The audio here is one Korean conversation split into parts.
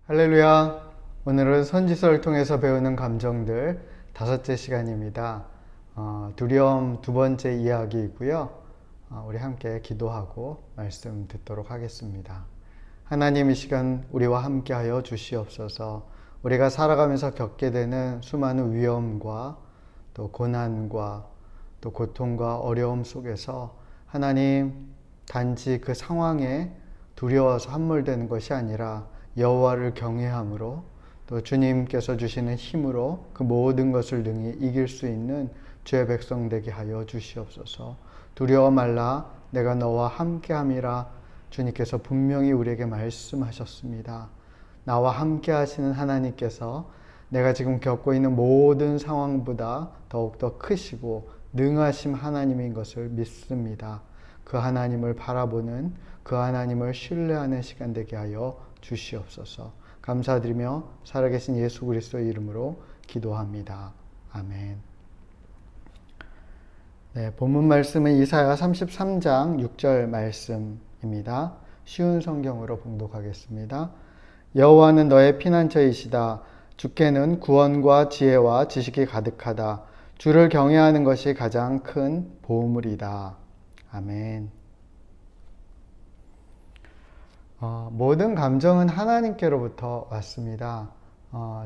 할렐루야! 오늘은 선지서를 통해서 배우는 감정들 5째 시간입니다. 두려움 2번째 이야기이고요. 우리 함께 기도하고 말씀 듣도록 하겠습니다. 하나님, 이 시간 우리와 함께하여 주시옵소서. 우리가 살아가면서 겪게 되는 수많은 위험과 또 고난과 또 고통과 어려움 속에서 하나님, 단지 그 상황에 두려워서 함몰되는 것이 아니라 여호와를 경외함으로 또 주님께서 주시는 힘으로 그 모든 것을 능히 이길 수 있는 주의 백성 되게 하여 주시옵소서. 두려워 말라, 내가 너와 함께함이라 주님께서 분명히 우리에게 말씀하셨습니다. 나와 함께 하시는 하나님께서 내가 지금 겪고 있는 모든 상황보다 더욱더 크시고 능하심 하나님인 것을 믿습니다. 그 하나님을 바라보는, 그 하나님을 신뢰하는 시간 되게 하여 주시옵소서. 감사드리며 살아계신 예수 그리스도의 이름으로 기도합니다. 아멘. 네, 본문 말씀은 이사야 33장 6절 말씀입니다. 쉬운 성경으로 봉독하겠습니다. 여호와는 너의 피난처이시다. 주께는 구원과 지혜와 지식이 가득하다. 주를 경외하는 것이 가장 큰 보물이다. 아멘. 모든 감정은 하나님께로부터 왔습니다.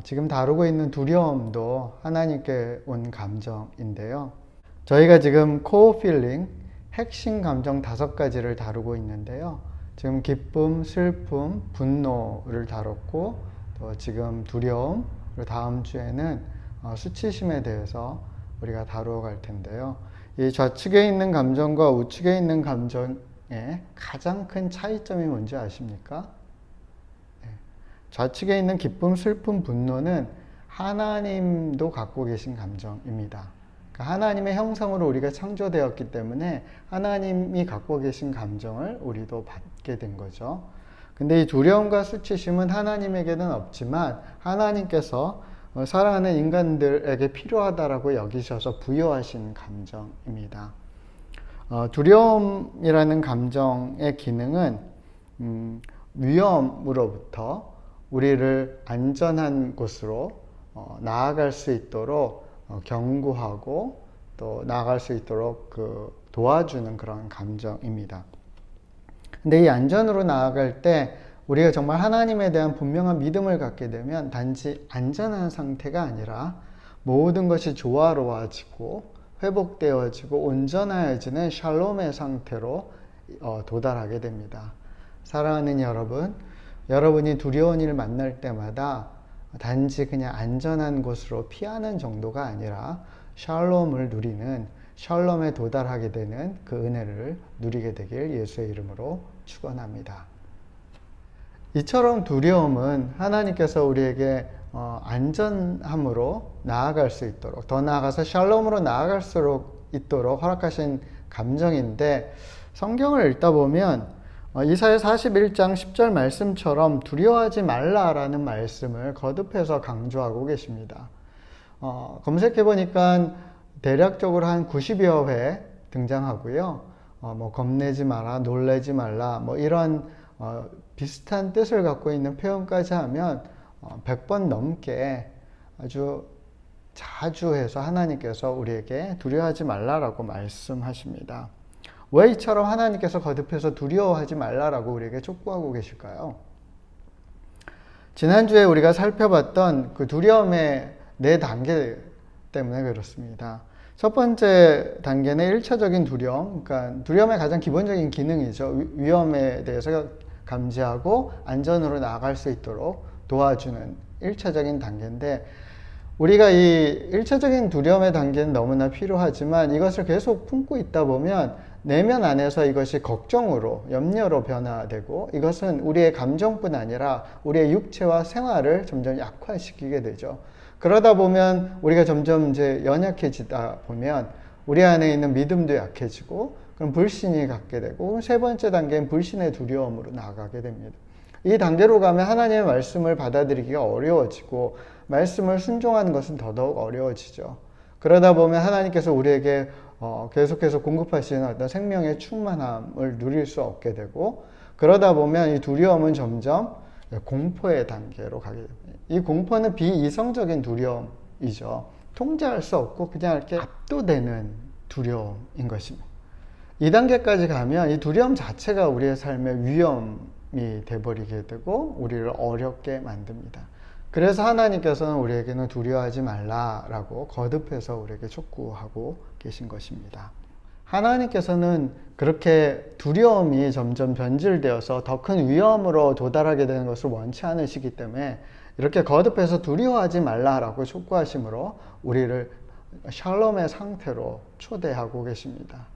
지금 다루고 있는 두려움도 하나님께 온 감정인데요. 저희가 지금 코어 필링, 핵심 감정 5가지를 다루고 있는데요. 지금 기쁨, 슬픔, 분노를 다뤘고, 또 지금 두려움, 그리고 다음 주에는 수치심에 대해서 우리가 다루어 갈 텐데요. 이 좌측에 있는 감정과 우측에 있는 감정 가장 큰 차이점이 뭔지 아십니까? 좌측에 있는 기쁨, 슬픔, 분노는 하나님도 갖고 계신 감정입니다. 그러니까 하나님의 형상으로 우리가 창조되었기 때문에 하나님이 갖고 계신 감정을 우리도 받게 된 거죠. 근데 이 두려움과 수치심은 하나님에게는 없지만 하나님께서 사랑하는 인간들에게 필요하다라고 여기셔서 부여하신 감정입니다. 두려움이라는 감정의 기능은 위험으로부터 우리를 안전한 곳으로 나아갈 수 있도록 경고하고 또 나아갈 수 있도록 도와주는 그런 감정입니다. 근데 이 안전으로 나아갈 때 우리가 정말 하나님에 대한 분명한 믿음을 갖게 되면 단지 안전한 상태가 아니라 모든 것이 조화로워지고 회복되어지고 온전해지는 샬롬의 상태로 도달하게 됩니다. 사랑하는 여러분, 여러분이 두려운 일을 만날 때마다 단지 그냥 안전한 곳으로 피하는 정도가 아니라 샬롬을 누리는, 샬롬에 도달하게 되는 그 은혜를 누리게 되길 예수의 이름으로 축원합니다. 이처럼 두려움은 하나님께서 우리에게 안전함으로 나아갈 수 있도록, 더 나아가서 샬롬으로 나아갈 수 있도록 허락하신 감정인데, 성경을 읽다 보면 이사야 41장 10절 말씀처럼 두려워하지 말라라는 말씀을 거듭해서 강조하고 계십니다. 검색해 보니까 대략적으로 한 90여 회 등장하고요. 겁내지 마라, 놀라지 말라, 이런 비슷한 뜻을 갖고 있는 표현까지 하면 100번 넘게 아주 자주 해서 하나님께서 우리에게 두려워하지 말라라고 말씀하십니다. 왜 이처럼 하나님께서 거듭해서 두려워하지 말라라고 우리에게 촉구하고 계실까요? 지난주에 우리가 살펴봤던 그 두려움의 4단계 때문에 그렇습니다. 첫 번째 단계는 1차적인 두려움, 그러니까 두려움의 가장 기본적인 기능이죠. 위험에 대해서 감지하고 안전으로 나아갈 수 있도록 도와주는 1차적인 단계인데, 우리가 이 1차적인 두려움의 단계는 너무나 필요하지만 이것을 계속 품고 있다 보면 내면 안에서 이것이 걱정으로, 염려로 변화되고, 이것은 우리의 감정뿐 아니라 우리의 육체와 생활을 점점 약화시키게 되죠. 그러다 보면 우리가 점점 이제 연약해지다 보면 우리 안에 있는 믿음도 약해지고, 그럼 불신이 갖게 되고, 세 번째 단계는 불신의 두려움으로 나아가게 됩니다. 이 단계로 가면 하나님의 말씀을 받아들이기가 어려워지고 말씀을 순종하는 것은 더더욱 어려워지죠. 그러다 보면 하나님께서 우리에게 계속해서 공급하시는 어떤 생명의 충만함을 누릴 수 없게 되고, 그러다 보면 이 두려움은 점점 공포의 단계로 가게 됩니다. 이 공포는 비이성적인 두려움이죠. 통제할 수 없고 그냥 이렇게 압도되는 두려움인 것입니다. 이 단계까지 가면 이 두려움 자체가 우리의 삶의 위험이 돼버리게 되고 우리를 어렵게 만듭니다. 그래서 하나님께서는 우리에게는 두려워하지 말라라고 거듭해서 우리에게 촉구하고 계신 것입니다. 하나님께서는 그렇게 두려움이 점점 변질되어서 더 큰 위험으로 도달하게 되는 것을 원치 않으시기 때문에 이렇게 거듭해서 두려워하지 말라라고 촉구하심으로 우리를 샬롬의 상태로 초대하고 계십니다.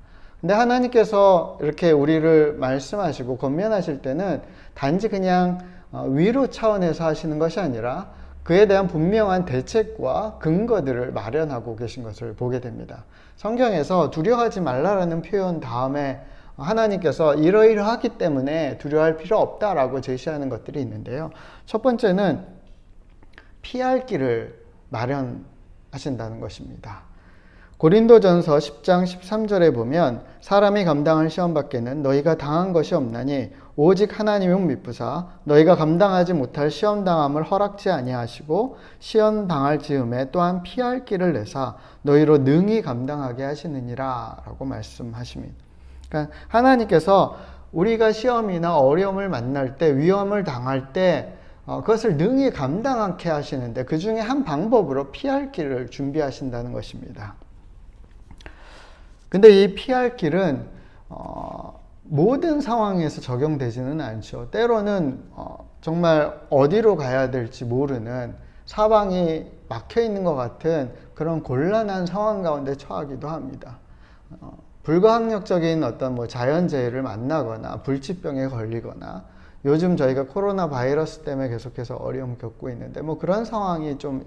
근데 하나님께서 이렇게 우리를 말씀하시고 권면하실 때는 단지 그냥 위로 차원에서 하시는 것이 아니라 그에 대한 분명한 대책과 근거들을 마련하고 계신 것을 보게 됩니다. 성경에서 두려워하지 말라라는 표현 다음에 하나님께서 이러이러하기 때문에 두려워할 필요 없다라고 제시하는 것들이 있는데요. 첫 번째는 피할 길을 마련하신다는 것입니다. 고린도전서 10장 13절에 보면 사람이 감당할 시험 밖에는 너희가 당한 것이 없나니 오직 하나님은 미쁘사 너희가 감당하지 못할 시험 당함을 허락지 아니하시고 시험 당할 즈음에 또한 피할 길을 내사 너희로 능히 감당하게 하시느니라 라고 말씀하십니다. 그러니까 하나님께서 우리가 시험이나 어려움을 만날 때 위험을 당할 때 그것을 능히 감당하게 하시는데 그 중에 한 방법으로 피할 길을 준비하신다는 것입니다. 근데 이 피할 길은 모든 상황에서 적용되지는 않죠. 때로는 정말 어디로 가야 될지 모르는 사방이 막혀 있는 것 같은 그런 곤란한 상황 가운데 처하기도 합니다. 불가항력적인 어떤 자연재해를 만나거나 불치병에 걸리거나 요즘 저희가 코로나 바이러스 때문에 계속해서 어려움 겪고 있는데 그런 상황이 좀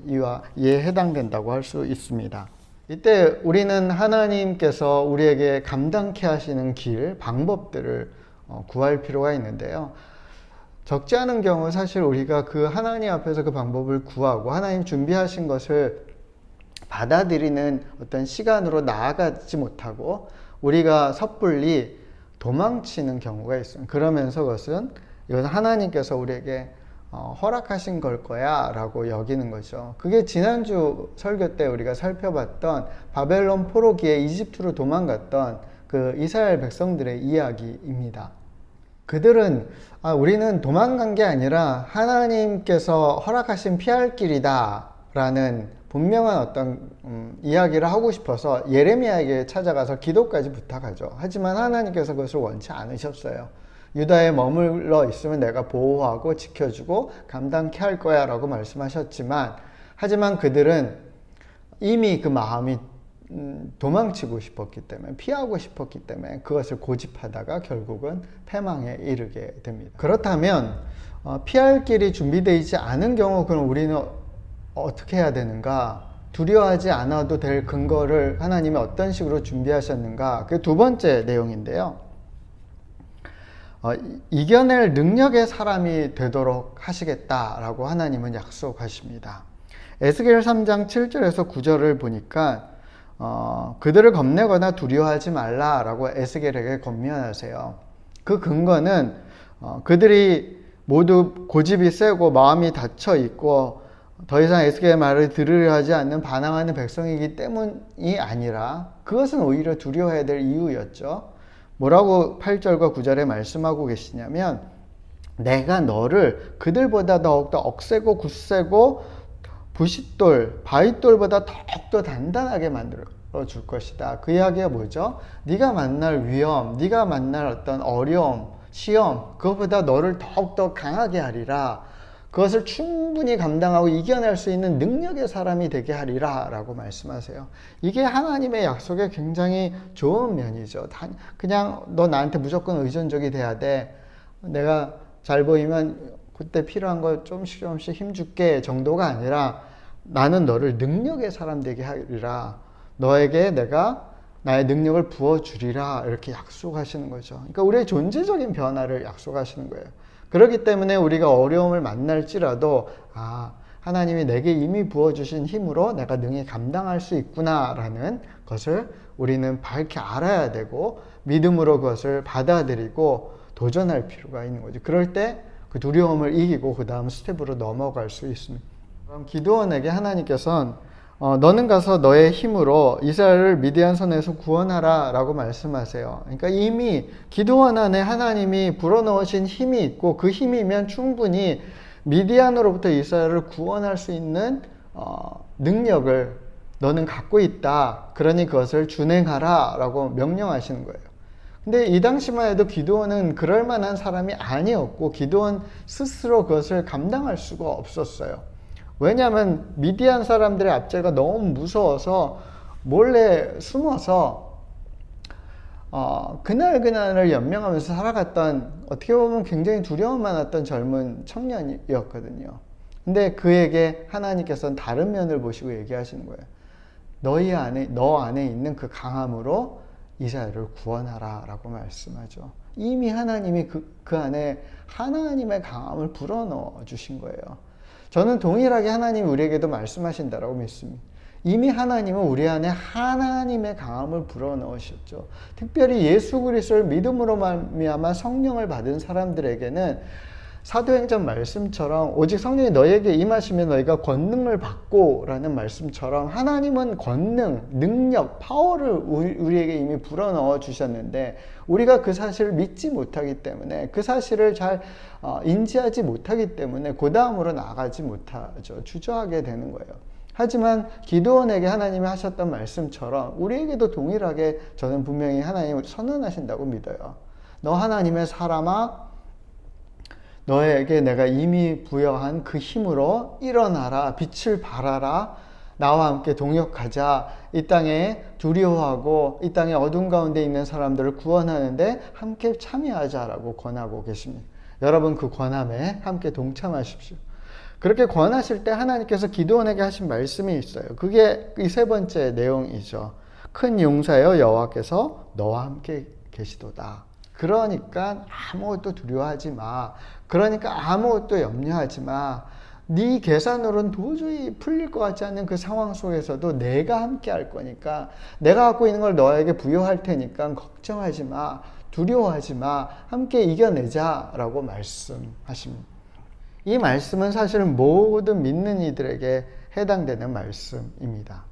이에 해당된다고 할 수 있습니다. 이때 우리는 하나님께서 우리에게 감당케 하시는 길, 방법들을 구할 필요가 있는데요. 적지 않은 경우 사실 우리가 그 하나님 앞에서 그 방법을 구하고 하나님 준비하신 것을 받아들이는 어떤 시간으로 나아가지 못하고 우리가 섣불리 도망치는 경우가 있어요. 그러면서 이것은 하나님께서 우리에게 허락하신 걸 거야 라고 여기는 거죠. 그게 지난주 설교 때 우리가 살펴봤던 바벨론 포로기에 이집트로 도망갔던 그 이스라엘 백성들의 이야기입니다. 그들은 우리는 도망간 게 아니라 하나님께서 허락하신 피할 길이다 라는 분명한 어떤 이야기를 하고 싶어서 예레미야에게 찾아가서 기도까지 부탁하죠. 하지만 하나님께서 그것을 원치 않으셨어요. 유다에 머물러 있으면 내가 보호하고 지켜주고 감당케 할 거야 라고 말씀하셨지만 하지만 그들은 이미 그 마음이 도망치고 싶었기 때문에 피하고 싶었기 때문에 그것을 고집하다가 결국은 패망에 이르게 됩니다. 그렇다면 피할 길이 준비되어 있지 않은 경우 그럼 우리는 어떻게 해야 되는가? 두려워하지 않아도 될 근거를 하나님이 어떤 식으로 준비하셨는가? 그게 두 번째 내용인데요. 이겨낼 능력의 사람이 되도록 하시겠다라고 하나님은 약속하십니다. 에스겔 3장 7절에서 9절을 보니까 그들을 겁내거나 두려워하지 말라라고 에스겔에게 권면하세요. 그 근거는 그들이 모두 고집이 세고 마음이 닫혀 있고 더 이상 에스겔의 말을 들으려 하지 않는 반항하는 백성이기 때문이 아니라 그것은 오히려 두려워해야 될 이유였죠. 뭐라고 8절과 9절에 말씀하고 계시냐면 내가 너를 그들보다 더욱더 억세고 굳세고 부싯돌, 바윗돌보다 더욱더 단단하게 만들어 줄 것이다. 그 이야기가 뭐죠? 네가 만날 위험, 네가 만날 어떤 어려움, 시험, 그것보다 너를 더욱더 강하게 하리라. 그것을 충분히 감당하고 이겨낼 수 있는 능력의 사람이 되게 하리라 라고 말씀하세요. 이게 하나님의 약속의 굉장히 좋은 면이죠. 그냥 너 나한테 무조건 의존적이 돼야 돼. 내가 잘 보이면 그때 필요한 거 조금씩 힘줄게 정도가 아니라 나는 너를 능력의 사람 되게 하리라. 너에게 내가 나의 능력을 부어주리라 이렇게 약속하시는 거죠. 그러니까 우리의 존재적인 변화를 약속하시는 거예요. 그렇기 때문에 우리가 어려움을 만날지라도 하나님이 내게 이미 부어주신 힘으로 내가 능히 감당할 수 있구나라는 것을 우리는 밝게 알아야 되고 믿음으로 그것을 받아들이고 도전할 필요가 있는 거죠. 그럴 때 그 두려움을 이기고 그 다음 스텝으로 넘어갈 수 있습니다. 그럼 기드온에게 하나님께서는 너는 가서 너의 힘으로 이스라엘을 미디안 손에서 구원하라 라고 말씀하세요. 그러니까 이미 기드온 안에 하나님이 불어넣으신 힘이 있고 그 힘이면 충분히 미디안으로부터 이스라엘을 구원할 수 있는 능력을 너는 갖고 있다. 그러니 그것을 준행하라 라고 명령하시는 거예요. 근데 이 당시만 해도 기드온은 그럴 만한 사람이 아니었고 기드온 스스로 그것을 감당할 수가 없었어요. 왜냐하면 미디안 사람들의 압제가 너무 무서워서 몰래 숨어서 그날을 연명하면서 살아갔던, 어떻게 보면 굉장히 두려움 많았던 젊은 청년이었거든요. 근데 그에게 하나님께서는 다른 면을 보시고 얘기하시는 거예요. 너 안에 있는 그 강함으로 이스라엘을 구원하라 라고 말씀하죠. 이미 하나님이 그 안에 하나님의 강함을 불어넣어 주신 거예요. 저는 동일하게 하나님이 우리에게도 말씀하신다라고 믿습니다. 이미 하나님은 우리 안에 하나님의 강함을 불어넣으셨죠. 특별히 예수 그리스도를 믿음으로 말미암아 성령을 받은 사람들에게는 사도행전 말씀처럼 오직 성령이 너희에게 임하시면 너희가 권능을 받고 라는 말씀처럼 하나님은 권능, 능력, 파워를 우리에게 이미 불어넣어 주셨는데 우리가 그 사실을 믿지 못하기 때문에 그 사실을 잘 인지하지 못하기 때문에 그 다음으로 나아가지 못하죠. 주저하게 되는 거예요. 하지만 기드온에게 하나님이 하셨던 말씀처럼 우리에게도 동일하게 저는 분명히 하나님을 선언하신다고 믿어요. 너 하나님의 사람아, 너에게 내가 이미 부여한 그 힘으로 일어나라, 빛을 발하라, 나와 함께 동역하자, 이 땅에 두려워하고 이 땅에 어둠 가운데 있는 사람들을 구원하는데 함께 참여하자라고 권하고 계십니다. 여러분 그 권함에 함께 동참하십시오. 그렇게 권하실 때 하나님께서 기드온에게 하신 말씀이 있어요. 그게 이 세 번째 내용이죠. 큰 용사여 여호와께서 너와 함께 계시도다. 그러니까 아무것도 두려워하지 마. 그러니까 아무것도 염려하지 마. 네 계산으로는 도저히 풀릴 것 같지 않는 그 상황 속에서도 내가 함께 할 거니까, 내가 갖고 있는 걸 너에게 부여할 테니까 걱정하지 마. 두려워하지 마. 함께 이겨내자 라고 말씀하십니다. 이 말씀은 사실은 모든 믿는 이들에게 해당되는 말씀입니다.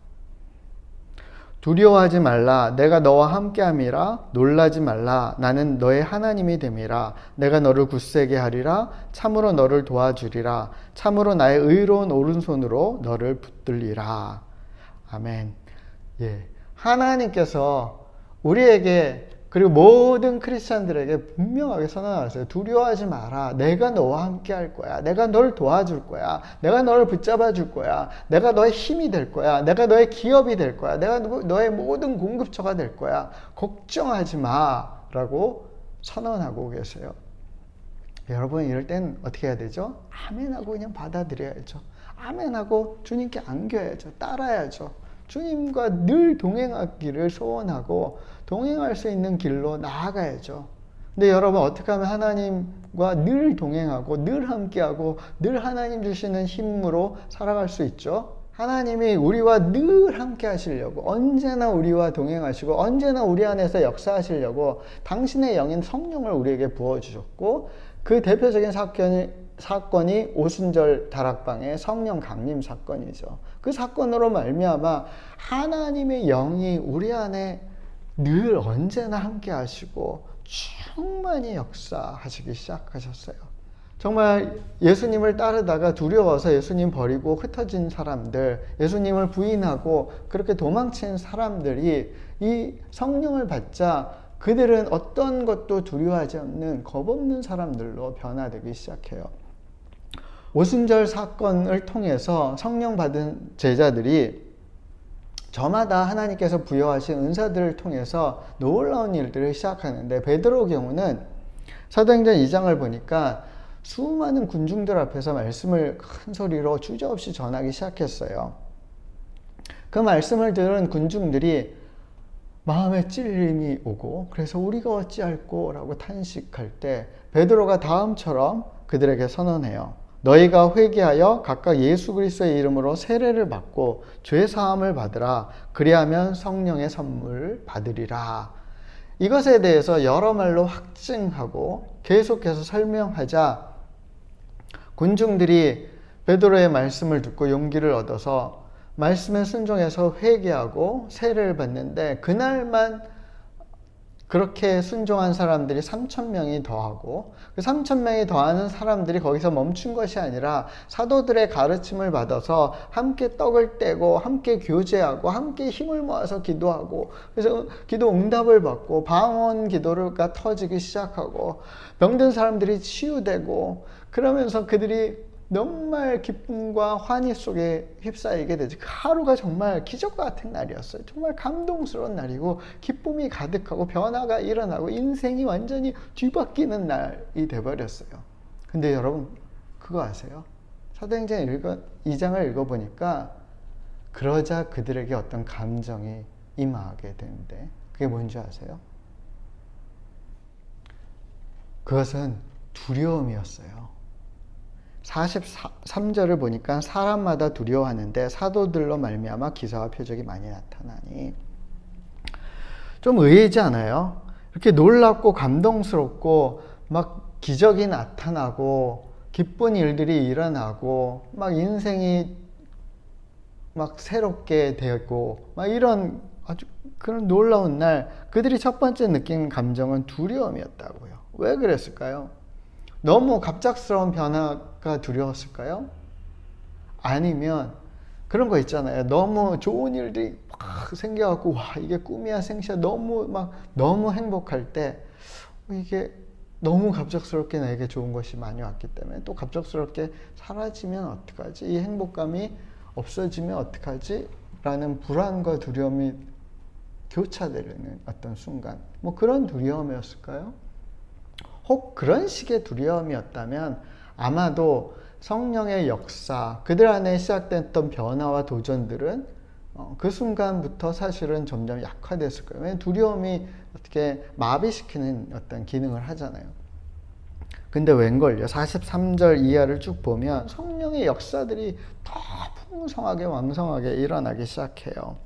두려워하지 말라. 내가 너와 함께함이라. 놀라지 말라. 나는 너의 하나님이 됨이라. 내가 너를 굳세게 하리라. 참으로 너를 도와주리라. 참으로 나의 의로운 오른손으로 너를 붙들리라. 아멘. 예. 하나님께서 우리에게, 그리고 모든 크리스찬들에게 분명하게 선언하세요. 두려워하지 마라. 내가 너와 함께 할 거야. 내가 널 도와줄 거야. 내가 너를 붙잡아 줄 거야. 내가 너의 힘이 될 거야. 내가 너의 기업이 될 거야. 내가 너의 모든 공급처가 될 거야. 걱정하지 마. 라고 선언하고 계세요. 여러분 이럴 땐 어떻게 해야 되죠? 아멘하고 그냥 받아들여야죠. 아멘하고 주님께 안겨야죠. 따라야죠. 주님과 늘 동행하기를 소원하고 동행할 수 있는 길로 나아가야죠. 근데 여러분 어떻게 하면 하나님과 늘 동행하고 늘 함께하고 늘 하나님 주시는 힘으로 살아갈 수 있죠? 하나님이 우리와 늘 함께 하시려고, 언제나 우리와 동행하시고 언제나 우리 안에서 역사하시려고 당신의 영인 성령을 우리에게 부어주셨고, 그 대표적인 사건이 오순절 다락방의 성령 강림 사건이죠. 그 사건으로 말미암아 하나님의 영이 우리 안에 늘 언제나 함께 하시고 충만히 역사하시기 시작하셨어요. 정말 예수님을 따르다가 두려워서 예수님 버리고 흩어진 사람들, 예수님을 부인하고 그렇게 도망친 사람들이 이 성령을 받자 그들은 어떤 것도 두려워하지 않는 겁없는 사람들로 변화되기 시작해요. 오순절 사건을 통해서 성령 받은 제자들이 저마다 하나님께서 부여하신 은사들을 통해서 놀라운 일들을 시작하는데, 베드로의 경우는 사도행전 2장을 보니까 수많은 군중들 앞에서 말씀을 큰 소리로 주저없이 전하기 시작했어요. 그 말씀을 들은 군중들이 마음에 찔림이 오고, 그래서 우리가 어찌할꼬 라고 탄식할 때 베드로가 다음처럼 그들에게 선언해요. 너희가 회개하여 각각 예수 그리스도의 이름으로 세례를 받고 죄 사함을 받으라. 그리하면 성령의 선물 받으리라. 이것에 대해서 여러 말로 확증하고 계속해서 설명하자 군중들이 베드로의 말씀을 듣고 용기를 얻어서 말씀에 순종해서 회개하고 세례를 받는데 그날만 그렇게 순종한 사람들이 3,000명이 더하고 그 3,000명이 더하는 사람들이 거기서 멈춘 것이 아니라 사도들의 가르침을 받아서 함께 떡을 떼고 함께 교제하고 함께 힘을 모아서 기도하고 그래서 기도 응답을 받고 방언 기도가 터지기 시작하고 병든 사람들이 치유되고 그러면서 그들이 정말 기쁨과 환희 속에 휩싸이게 되지. 그 하루가 정말 기적 같은 날이었어요. 정말 감동스러운 날이고 기쁨이 가득하고 변화가 일어나고 인생이 완전히 뒤바뀌는 날이 돼버렸어요. 근데 여러분 그거 아세요? 사도행전 2장을 읽어보니까 그러자 그들에게 어떤 감정이 임하게 되는데 그게 뭔지 아세요? 그것은 두려움이었어요. 43절을 보니까 사람마다 두려워하는데 사도들로 말미암아 기사와 표적이 많이 나타나니 좀 의외지 않아요? 이렇게 놀랍고 감동스럽고 막 기적이 나타나고 기쁜 일들이 일어나고 막 인생이 막 새롭게 되고 막 이런 아주 그런 놀라운 날 그들이 첫 번째 느낀 감정은 두려움이었다고요. 왜 그랬을까요? 너무 갑작스러운 변화가 두려웠을까요? 아니면 그런 거 있잖아요. 너무 좋은 일들이 막 생겨갖고 와 이게 꿈이야 생시야 너무 행복할 때 이게 너무 갑작스럽게 나에게 좋은 것이 많이 왔기 때문에 또 갑작스럽게 사라지면 어떡하지? 이 행복감이 없어지면 어떡하지? 라는 불안과 두려움이 교차되는 어떤 순간 뭐 그런 두려움이었을까요? 혹 그런 식의 두려움이었다면 아마도 성령의 역사, 그들 안에 시작됐던 변화와 도전들은 그 순간부터 사실은 점점 약화됐을 거예요. 왜냐하면 두려움이 어떻게 마비시키는 어떤 기능을 하잖아요. 근데 웬걸요? 43절 이하를 쭉 보면 성령의 역사들이 더 풍성하게 왕성하게 일어나기 시작해요.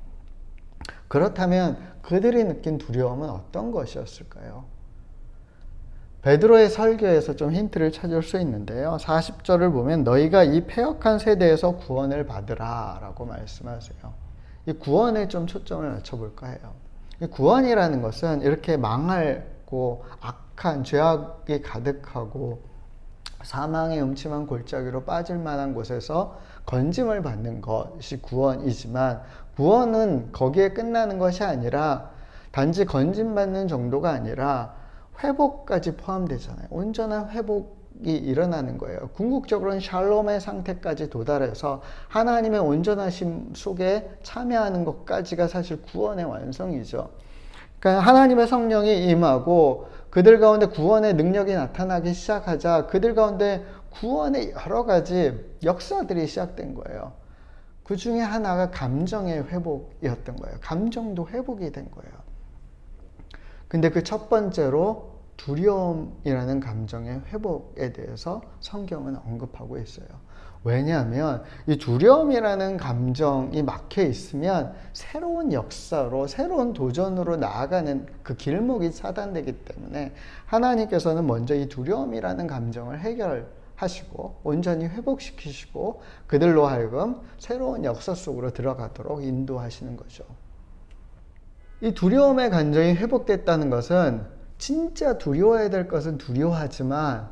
그렇다면 그들이 느낀 두려움은 어떤 것이었을까요? 베드로의 설교에서 좀 힌트를 찾을 수 있는데요. 40절을 보면 너희가 이 패역한 세대에서 구원을 받으라 라고 말씀하세요. 이 구원에 좀 초점을 맞춰볼까 해요. 이 구원이라는 것은 이렇게 망하고 악한 죄악이 가득하고 사망의 음침한 골짜기로 빠질 만한 곳에서 건짐을 받는 것이 구원이지만 구원은 거기에 끝나는 것이 아니라 단지 건짐받는 정도가 아니라 회복까지 포함되잖아요. 온전한 회복이 일어나는 거예요. 궁극적으로는 샬롬의 상태까지 도달해서 하나님의 온전하심 속에 참여하는 것까지가 사실 구원의 완성이죠. 그러니까 하나님의 성령이 임하고 그들 가운데 구원의 능력이 나타나기 시작하자 그들 가운데 구원의 여러 가지 역사들이 시작된 거예요. 그 중에 하나가 감정의 회복이었던 거예요. 감정도 회복이 된 거예요. 근데 그 첫 번째로 두려움이라는 감정의 회복에 대해서 성경은 언급하고 있어요. 왜냐하면 이 두려움이라는 감정이 막혀 있으면 새로운 역사로 새로운 도전으로 나아가는 그 길목이 차단되기 때문에 하나님께서는 먼저 이 두려움이라는 감정을 해결하시고 온전히 회복시키시고 그들로 하여금 새로운 역사 속으로 들어가도록 인도하시는 거죠. 이 두려움의 감정이 회복됐다는 것은 진짜 두려워해야 될 것은 두려워하지만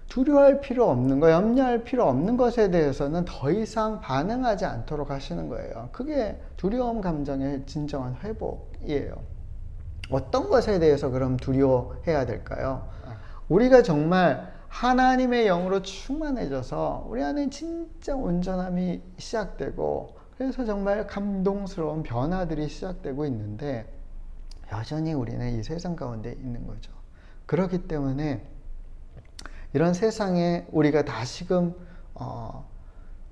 두려워할 필요 없는 거, 염려할 필요 없는 것에 대해서는 더 이상 반응하지 않도록 하시는 거예요. 그게 두려움 감정의 진정한 회복이에요. 어떤 것에 대해서 그럼 두려워해야 될까요? 우리가 정말 하나님의 영으로 충만해져서 우리 안에 진짜 온전함이 시작되고 그래서 정말 감동스러운 변화들이 시작되고 있는데 여전히 우리는 이 세상 가운데 있는 거죠. 그렇기 때문에 이런 세상에 우리가 다시금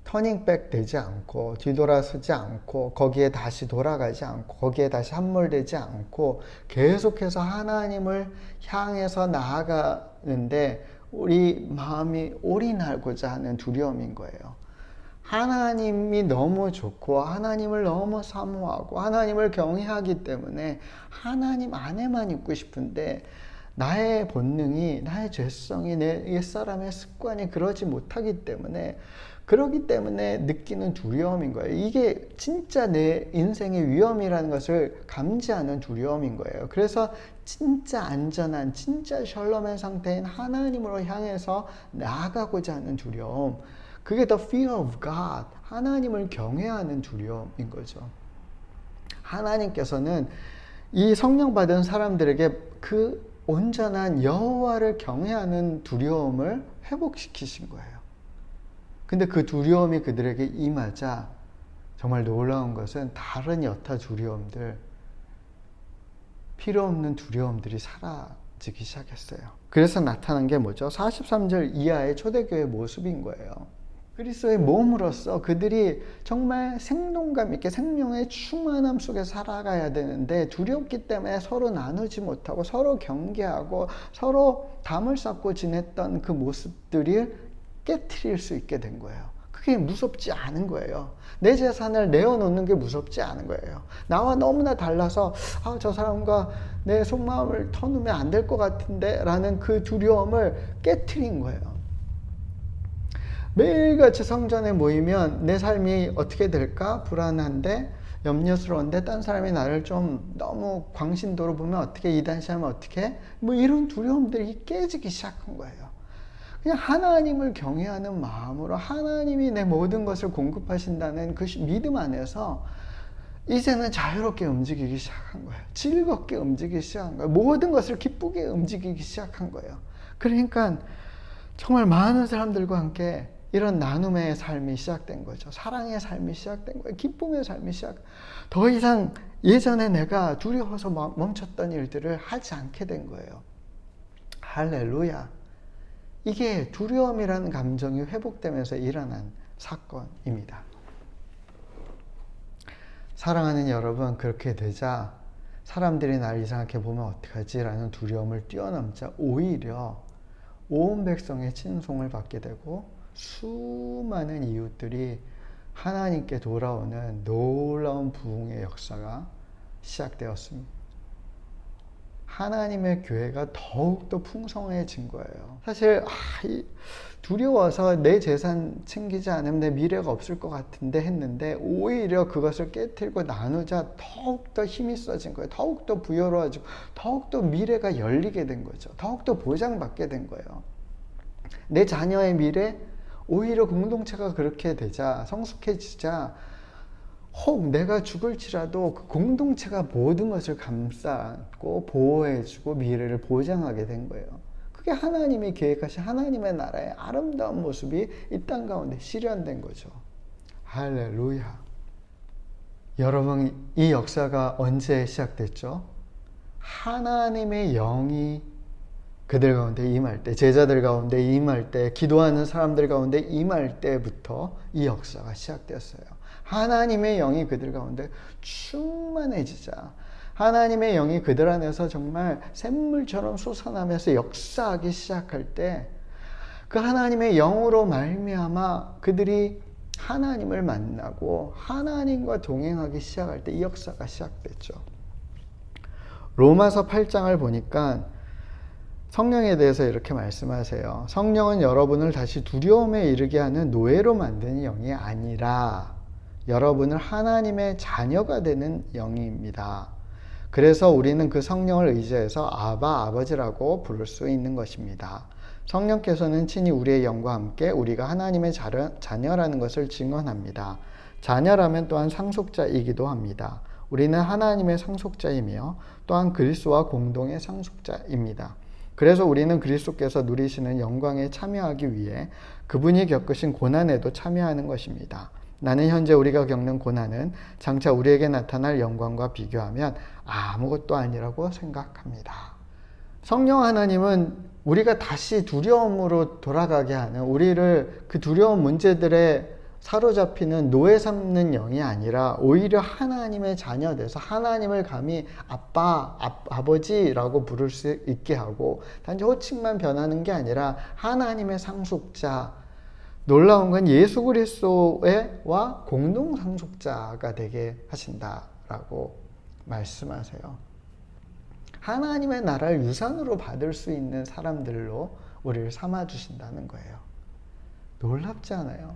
터닝백 되지 않고 뒤돌아서지 않고 거기에 다시 돌아가지 않고 거기에 다시 함몰되지 않고 계속해서 하나님을 향해서 나아가는데 우리 마음이 올인하고자 하는 두려움인 거예요. 하나님이 너무 좋고 하나님을 너무 사모하고 하나님을 경외하기 때문에 하나님 안에만 있고 싶은데 나의 본능이, 나의 죄성이, 내 옛사람의 습관이 그러지 못하기 때문에, 그러기 때문에 느끼는 두려움인 거예요. 이게 진짜 내 인생의 위험이라는 것을 감지하는 두려움인 거예요. 그래서 진짜 안전한, 진짜 샬롬의 상태인 하나님으로 향해서 나아가고자 하는 두려움. 그게 the fear of God, 하나님을 경외하는 두려움인 거죠. 하나님께서는 이 성령 받은 사람들에게 그 온전한 여호와를 경외하는 두려움을 회복시키신 거예요. 근데 그 두려움이 그들에게 임하자 정말 놀라운 것은 다른 여타 두려움들, 필요 없는 두려움들이 사라지기 시작했어요. 그래서 나타난 게 뭐죠? 43절 이하의 초대교회 모습인 거예요. 그리스도의 몸으로서 그들이 정말 생동감 있게 생명의 충만함 속에 살아가야 되는데 두렵기 때문에 서로 나누지 못하고 서로 경계하고 서로 담을 쌓고 지냈던 그 모습들이 깨트릴 수 있게 된 거예요. 그게 무섭지 않은 거예요. 내 재산을 내어놓는 게 무섭지 않은 거예요. 나와 너무나 달라서 저 사람과 내 속마음을 터놓으면 안 될 것 같은데 라는 그 두려움을 깨트린 거예요. 매일같이 성전에 모이면 내 삶이 어떻게 될까 불안한데 염려스러운데 딴 사람이 나를 좀 너무 광신도로 보면 어떻게 이단시하면 어떻게 뭐 이런 두려움들이 깨지기 시작한 거예요. 그냥 하나님을 경외하는 마음으로 하나님이 내 모든 것을 공급하신다는 그 믿음 안에서 이제는 자유롭게 움직이기 시작한 거예요. 즐겁게 움직이기 시작한 거예요. 모든 것을 기쁘게 움직이기 시작한 거예요. 그러니까 정말 많은 사람들과 함께 이런 나눔의 삶이 시작된 거죠. 사랑의 삶이 시작된 거예요. 기쁨의 삶이 더 이상 예전에 내가 두려워서 멈췄던 일들을 하지 않게 된 거예요. 할렐루야. 이게 두려움이라는 감정이 회복되면서 일어난 사건입니다. 사랑하는 여러분, 그렇게 되자 사람들이 날 이상하게 보면 어떡하지? 라는 두려움을 뛰어넘자 오히려 온 백성의 친송을 받게 되고 수많은 이웃들이 하나님께 돌아오는 놀라운 부흥의 역사가 시작되었습니다. 하나님의 교회가 더욱더 풍성해진 거예요. 사실 두려워서 내 재산 챙기지 않으면 내 미래가 없을 것 같은데 했는데 오히려 그것을 깨트리고 나누자 더욱더 힘이 써진 거예요. 더욱더 부여로워지고 더욱더 미래가 열리게 된 거죠. 더욱더 보장받게 된 거예요. 내 자녀의 미래, 오히려 공동체가 그렇게 되자, 성숙해지자 혹 내가 죽을지라도 그 공동체가 모든 것을 감싸고 보호해주고 미래를 보장하게 된 거예요. 그게 하나님이 계획하신 하나님의 나라의 아름다운 모습이 이 땅 가운데 실현된 거죠. 할렐루야. 여러분, 이 역사가 언제 시작됐죠? 하나님의 영이 그들 가운데 임할 때, 제자들 가운데 임할 때, 기도하는 사람들 가운데 임할 때부터 이 역사가 시작되었어요. 하나님의 영이 그들 가운데 충만해지자 하나님의 영이 그들 안에서 정말 샘물처럼 솟아나면서 역사하기 시작할 때 그 하나님의 영으로 말미암아 그들이 하나님을 만나고 하나님과 동행하기 시작할 때 이 역사가 시작됐죠. 로마서 8장을 보니까 성령에 대해서 이렇게 말씀하세요. 성령은 여러분을 다시 두려움에 이르게 하는 노예로 만드는 영이 아니라 여러분을 하나님의 자녀가 되는 영입니다. 그래서 우리는 그 성령을 의지해서 아바, 아버지라고 부를 수 있는 것입니다. 성령께서는 친히 우리의 영과 함께 우리가 하나님의 자녀라는 것을 증언합니다. 자녀라면 또한 상속자이기도 합니다. 우리는 하나님의 상속자이며 또한 그리스도와 공동의 상속자입니다. 그래서 우리는 그리스도께서 누리시는 영광에 참여하기 위해 그분이 겪으신 고난에도 참여하는 것입니다. 나는 현재 우리가 겪는 고난은 장차 우리에게 나타날 영광과 비교하면 아무것도 아니라고 생각합니다. 성령 하나님은 우리가 다시 두려움으로 돌아가게 하는, 우리를 그 두려운 문제들에 사로잡히는 노예 삼는 영이 아니라 오히려 하나님의 자녀 돼서 하나님을 감히 아빠, 아버지라고 부를 수 있게 하고 단지 호칭만 변하는 게 아니라 하나님의 상속자, 놀라운 건 예수 그리스도와 공동 상속자가 되게 하신다라고 말씀하세요. 하나님의 나라를 유산으로 받을 수 있는 사람들로 우리를 삼아주신다는 거예요. 놀랍지 않아요?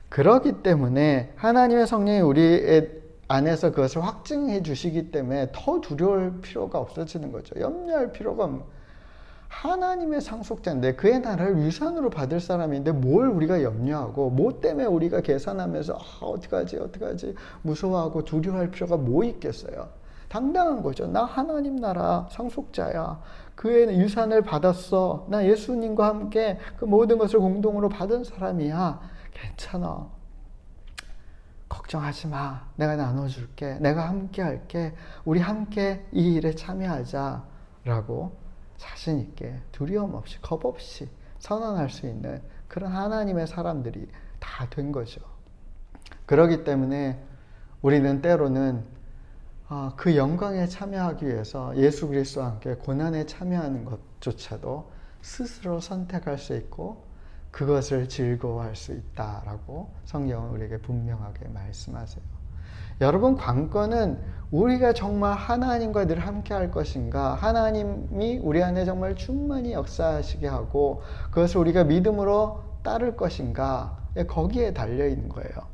그렇기 때문에 하나님의 성령이 우리 안에서 그것을 확증해 주시기 때문에 더 두려울 필요가 없어지는 거죠. 염려할 필요가 없는, 하나님의 상속자인데 그의 나라를 유산으로 받을 사람인데 뭘 우리가 염려하고 뭐 때문에 우리가 계산하면서 어떡하지 무서워하고 두려워할 필요가 뭐 있겠어요. 당당한 거죠. 나 하나님 나라 상속자야. 그의 유산을 받았어. 나 예수님과 함께 그 모든 것을 공동으로 받은 사람이야. 괜찮아. 걱정하지 마. 내가 나눠줄게. 내가 함께 할게. 우리 함께 이 일에 참여하자. 라고 자신 있게 두려움 없이 겁 없이 선언할 수 있는 그런 하나님의 사람들이 다 된 거죠. 그렇기 때문에 우리는 때로는 그 영광에 참여하기 위해서 예수 그리스도와 함께 고난에 참여하는 것조차도 스스로 선택할 수 있고 그것을 즐거워할 수 있다라고 성경은 우리에게 분명하게 말씀하세요. 여러분, 관건은 우리가 정말 하나님과 늘 함께 할 것인가, 하나님이 우리 안에 정말 충만히 역사하시게 하고 그것을 우리가 믿음으로 따를 것인가, 거기에 달려 있는 거예요.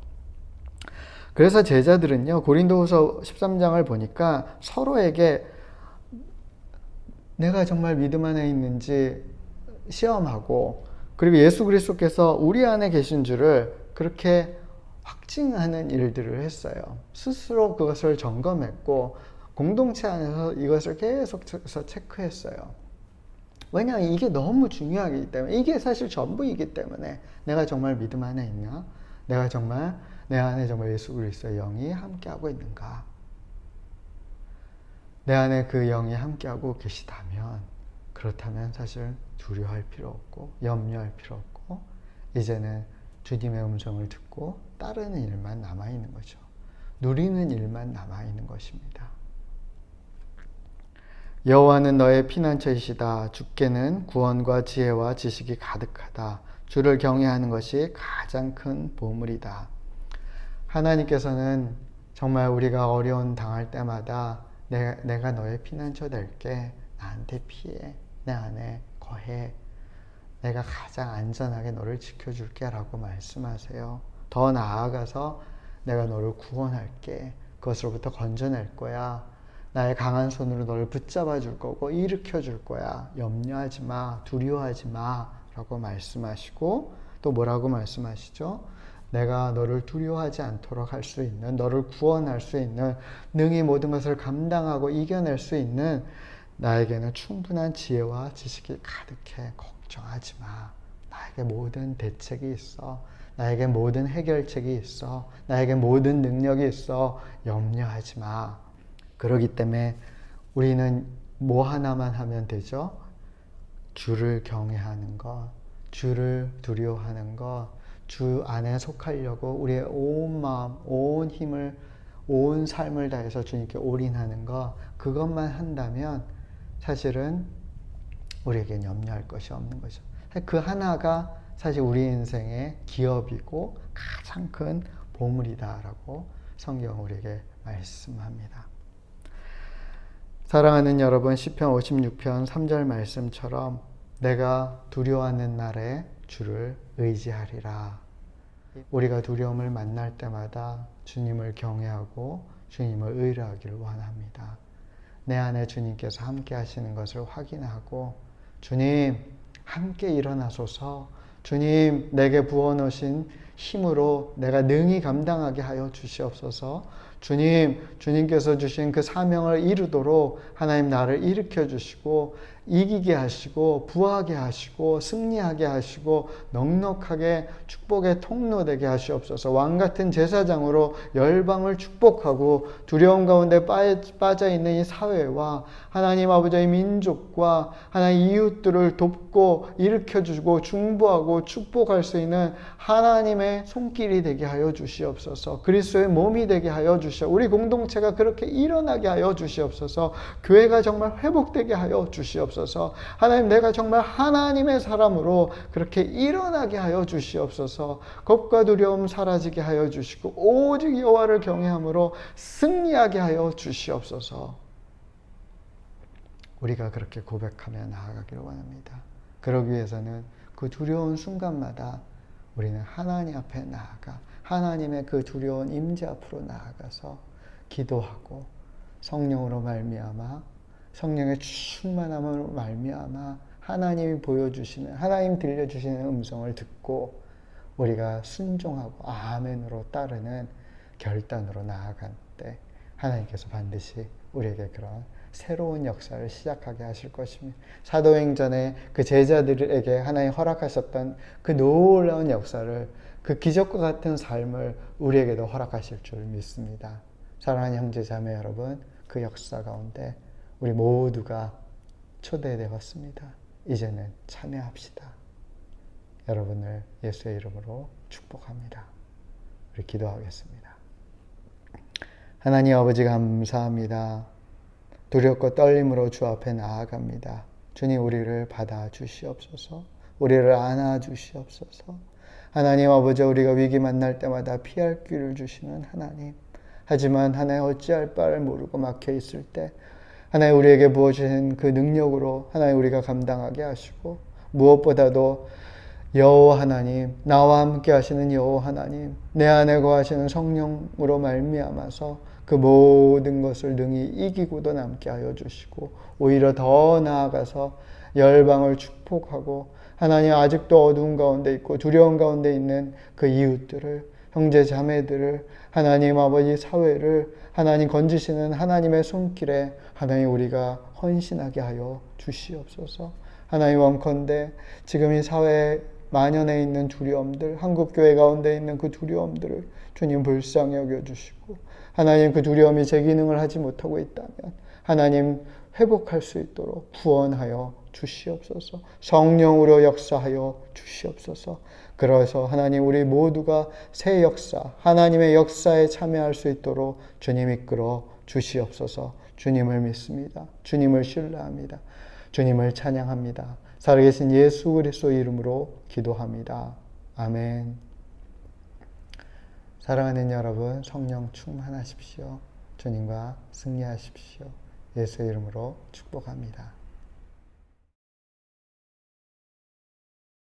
그래서 제자들은요, 고린도후서 13장을 보니까 서로에게 내가 정말 믿음 안에 있는지 시험하고, 그리고 예수 그리스도께서 우리 안에 계신 줄을 그렇게 확증하는 일들을 했어요. 스스로 그것을 점검했고 공동체 안에서 이것을 계속해서 체크했어요. 왜냐하면 이게 너무 중요하기 때문에, 이게 사실 전부이기 때문에 내가 정말 믿음 안에 있나? 내가 정말 내 안에 정말 예수 그리스도의 영이 함께하고 있는가? 내 안에 그 영이 함께하고 계시다면, 그렇다면 사실 두려워할 필요 없고 염려할 필요 없고 이제는 주님의 음성을 듣고 따르는 일만 남아있는 거죠. 누리는 일만 남아있는 것입니다. 여호와는 너의 피난처이시다. 주께는 구원과 지혜와 지식이 가득하다. 주를 경외하는 것이 가장 큰 보물이다. 하나님께서는 정말 우리가 어려운 당할 때마다 내가 너의 피난처 될게. 나한테 피해. 내 안에 거해. 내가 가장 안전하게 너를 지켜줄게 라고 말씀하세요. 더 나아가서 내가 너를 구원할게. 그것으로부터 건져낼 거야. 나의 강한 손으로 너를 붙잡아 줄 거고 일으켜 줄 거야. 염려하지 마. 두려워하지 마. 라고 말씀하시고 또 뭐라고 말씀하시죠? 내가 너를 두려워하지 않도록 할 수 있는, 너를 구원할 수 있는, 능히 모든 것을 감당하고 이겨낼 수 있는 나에게는 충분한 지혜와 지식이 가득해. 걱정하지 마. 나에게 모든 대책이 있어. 나에게 모든 해결책이 있어. 나에게 모든 능력이 있어. 염려하지 마. 그렇기 때문에 우리는 뭐 하나만 하면 되죠? 주를 경외하는 것, 주를 두려워하는 것, 주 안에 속하려고 우리의 온 마음, 온 힘을, 온 삶을 다해서 주님께 올인하는 것, 그것만 한다면 사실은 우리에겐 염려할 것이 없는 거죠. 그 하나가 사실 우리 인생의 기업이고 가장 큰 보물이다라고 성경은 우리에게 말씀합니다. 사랑하는 여러분, 시편 56편 3절 말씀처럼 내가 두려워하는 날에 주를 의지하리라. 우리가 두려움을 만날 때마다 주님을 경외하고 주님을 의뢰하기를 원합니다. 내 안에 주님께서 함께 하시는 것을 확인하고 주님 함께 일어나소서, 주님 내게 부어놓으신 힘으로 내가 능히 감당하게 하여 주시옵소서, 주님께서 주신 그 사명을 이루도록 하나님 나를 일으켜 주시고 이기게 하시고 부하게 하시고 승리하게 하시고 넉넉하게 축복의 통로 되게 하시옵소서. 왕같은 제사장으로 열방을 축복하고 두려움 가운데 빠져 있는 이 사회와 하나님 아버지의 민족과 하나님 이웃들을 돕고 일으켜 주시고 중보하고 축복할 수 있는 하나님의 손길이 되게 하여 주시옵소서. 그리스도의 몸이 되게 하여 주시옵소서. 우리 공동체가 그렇게 일어나게 하여 주시옵소서. 교회가 정말 회복되게 하여 주시옵소서. 하나님, 내가 정말 하나님의 사람으로 그렇게 일어나게 하여 주시옵소서. 겁과 두려움 사라지게 하여 주시고 오직 여호와를 경외함으로 승리하게 하여 주시옵소서. 우리가 그렇게 고백하며 나아가기를 원합니다. 그러기 위해서는 그 두려운 순간마다 우리는 하나님 앞에 나아가 하나님의 그 두려운 임재 앞으로 나아가서 기도하고 성령으로 말미암아 성령의 충만함으로 말미암아 하나님이 보여주시는 하나님 들려주시는 음성을 듣고 우리가 순종하고 아멘으로 따르는 결단으로 나아갈 때 하나님께서 반드시 우리에게 그런 새로운 역사를 시작하게 하실 것입니다. 사도행전에 그 제자들에게 하나님 허락하셨던 그 놀라운 역사를 그 기적과 같은 삶을 우리에게도 허락하실 줄 믿습니다. 사랑하는 형제 자매 여러분, 그 역사 가운데 우리 모두가 초대되었습니다. 이제는 참여합시다. 여러분을 예수의 이름으로 축복합니다. 우리 기도하겠습니다. 하나님 아버지 감사합니다. 두렵고 떨림으로 주 앞에 나아갑니다. 주님 우리를 받아주시옵소서. 우리를 안아주시옵소서. 하나님 아버지 우리가 위기 만날 때마다 피할 길을 주시는 하나님. 하지만 하나님 어찌할 바를 모르고 막혀 있을 때 하나님 우리에게 부어주신 그 능력으로 하나님 우리가 감당하게 하시고 무엇보다도 여호와 하나님, 나와 함께 하시는 여호와 하나님, 내 안에 거하시는 성령으로 말미암아서 그 모든 것을 능히 이기고도 남게 하여 주시고 오히려 더 나아가서 열방을 축복하고 하나님 아직도 어두운 가운데 있고 두려운 가운데 있는 그 이웃들을 형제 자매들을 하나님 아버지 사회를 하나님 건지시는 하나님의 손길에 하나님 우리가 헌신하게 하여 주시옵소서. 하나님 원컨대 지금 이 사회에 만연해 있는 두려움들, 한국교회 가운데 있는 그 두려움들을 주님 불쌍히 여겨주시고 하나님 그 두려움이 제 기능을 하지 못하고 있다면 하나님 회복할 수 있도록 구원하여 주시옵소서. 성령으로 역사하여 주시옵소서. 그래서 하나님 우리 모두가 새 역사, 하나님의 역사에 참여할 수 있도록 주님 이끌어 주시옵소서. 주님을 믿습니다. 주님을 신뢰합니다. 주님을 찬양합니다. 살아계신 예수 그리스도 이름으로 기도합니다. 아멘. 사랑하는 여러분, 성령 충만하십시오. 주님과 승리하십시오. 예수의 이름으로 축복합니다.